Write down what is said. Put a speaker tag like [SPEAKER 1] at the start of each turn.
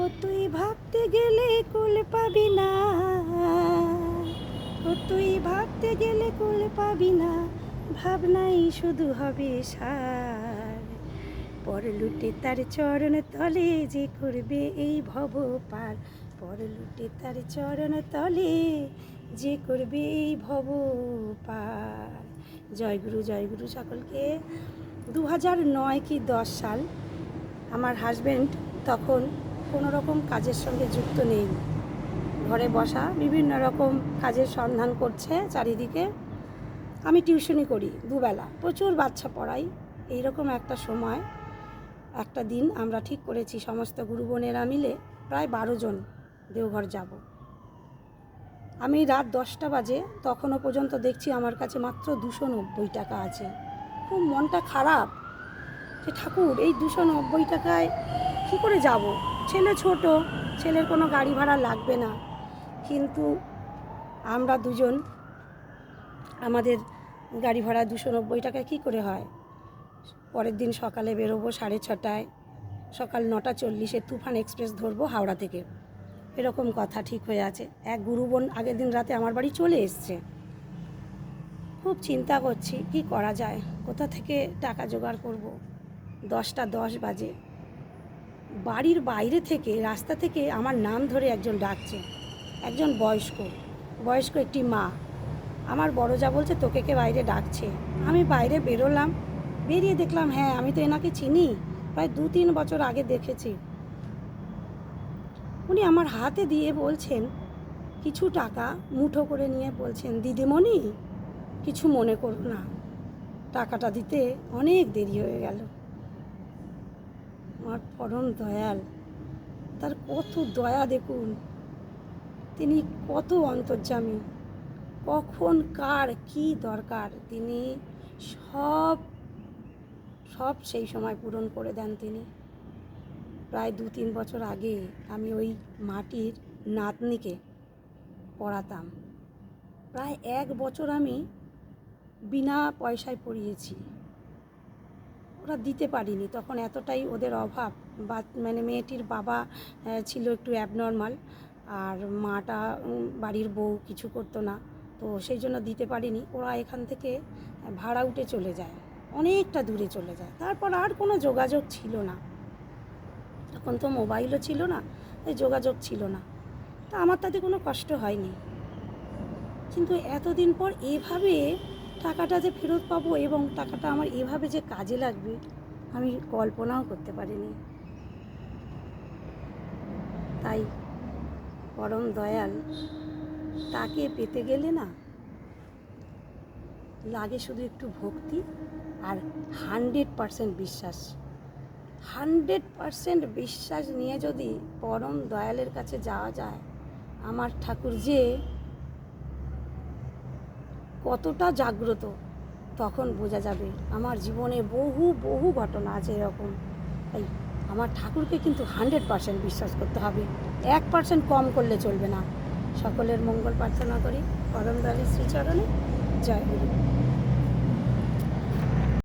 [SPEAKER 1] ও তুই ভাবতে গেলে কুল পাবি না, ও তুই ভাবতে গেলে কুল পাবি না, ভাবনাই শুধু হবে সার। পর লুটে তার চরণ তলে যে করবে এই ভব পার, পর লুটে তার চরণ তলে যে করবে এই ভব পার। জয় গুরু সকলকে। 2009 কি 10 সাল, আমার হাজব্যান্ড তখন কোনো রকম কাজের সঙ্গে যুক্ত নেই, ঘরে বসা বিভিন্ন রকম কাজের সন্ধান করছে চারিদিকে। আমি টিউশনি করি দুবেলা, প্রচুর বাচ্চা পড়াই। এইরকম একটা সময় একটা দিন আমরা ঠিক করেছি সমস্ত গুরু বোনেরা মিলে প্রায় 12 জন দেওঘর যাব। আমি রাত 10টা বাজে, তখনও পর্যন্ত দেখছি আমার কাছে মাত্র 290 টাকা আছে। খুব মনটা খারাপ যে ঠাকুর এই 290 টাকায় কী করে যাব? ছেলে ছোট, ছেলের কোনো গাড়ি ভাড়া লাগবে না, কিন্তু আমরা দুজন, আমাদের গাড়ি ভাড়া 290 টাকায় কী করে হয়? পরের দিন সকালে বেরোবো 6:30টায়, সকাল 9:40-এ তুফান এক্সপ্রেস ধরবো হাওড়া থেকে, এরকম কথা ঠিক হয়ে আছে। এক গুরু বোন আগের দিন রাতে আমার বাড়ি চলে এসছে। খুব চিন্তা করছি কি করা যায়, কোথা থেকে টাকা জোগাড় করব। 10টা 10 বাজে, বাড়ির বাইরে থেকে, রাস্তা থেকে আমার নাম ধরে একজন ডাকছে, একজন বয়স্ক একটি মা। আমার বড় যা বলছে তোকে কে বাইরে ডাকছে। আমি বাইরে বেরোলাম, বেরিয়ে দেখলাম হ্যাঁ আমি তো এনাকে চিনি, প্রায় 2-3 বছর আগে দেখেছি। উনি আমার হাতে দিয়ে বলছেন, কিছু টাকা মুঠো করে নিয়ে বলছেন, দিদিমণি কিছু মনে করো না, টাকাটা দিতে অনেক দেরি হয়ে গেল। আমার পরম দয়াল, তার কত দয়া দেখুন, তিনি কত অন্তর্যামী, কখন কার কি দরকার তিনি সব সেই সময় পূরণ করে দেন তিনি। প্রায় 2-3 বছর আগে আমি ওই মাটির নাতনিকে পড়াতাম, প্রায় 1 বছর আমি বিনা পয়সায় পড়িয়েছি। ওরা দিতে পারিনি, তখন এতটাই ওদের অভাব, বা মানে মেয়েটির বাবা ছিল একটু অ্যাবনর্মাল, আর মাটা বাড়ির বউ কিছু করতো না, তো সেই জন্য দিতে পারিনি। ওরা এখান থেকে ভাড়া উঠে চলে যায়, অনেকটা দূরে চলে যায়। তারপর আর কোনো যোগাযোগ ছিল না, তখন তো মোবাইলও ছিল না, এই যোগাযোগ ছিল না। তা আমার তাতে কোনো কষ্ট হয়নি, কিন্তু এতদিন পর এভাবে টাকাটা যে ফেরত পাবো এবং টাকাটা আমার এভাবে যে কাজে লাগবে আমি কল্পনাও করতে পারিনি। তাই পরম দয়াল, তাকে পেতে গেলে না লাগে শুধু একটু ভক্তি আর 100% বিশ্বাস। 100% বিশ্বাস নিয়ে যদি পরম দয়ালের কাছে যাওয়া যায়, আমার ঠাকুর যে কতটা জাগ্রত তখন বোঝা যাবে। আমার জীবনে বহু ঘটনা আছে এরকম। তাই আমার ঠাকুরকে কিন্তু 100% বিশ্বাস করতে হবে, 1% কম করলে চলবে না। সকলের মঙ্গল প্রার্থনা করি পরম দয়ালের শ্রীচরণে। জয় গুরু।